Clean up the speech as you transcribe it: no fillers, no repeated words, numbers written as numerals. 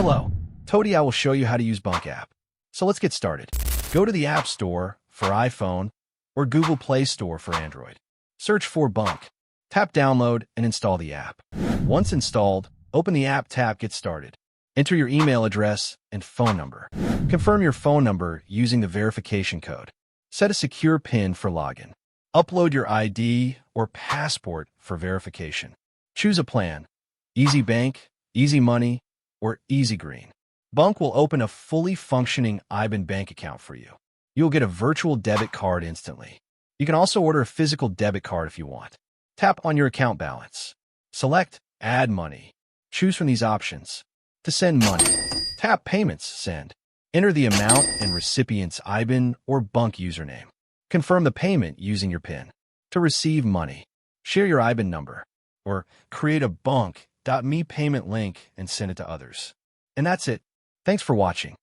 Hello, Toady. I will show you how to use Bunq app. So let's get started. Go to the App Store for iPhone or Google Play Store for Android. Search for Bunq. Tap Download and install the app. Once installed, open the app, tap Get Started. Enter your email address and phone number. Confirm your phone number using the verification code. Set a secure PIN for login. Upload your ID or passport for verification. Choose a plan: Easy Bank, Easy Money, or Easy Green. Bunq will open a fully functioning IBAN bank account for you. You'll get a virtual debit card instantly. You can also order a physical debit card if you want. Tap on your account balance. Select Add Money. Choose from these options. To send money, tap Payments, Send. Enter the amount and recipient's IBAN or Bunq username. Confirm the payment using your PIN. To receive money, share your IBAN number or create a Bunq.me payment link and send it to others. And that's it. Thanks for watching.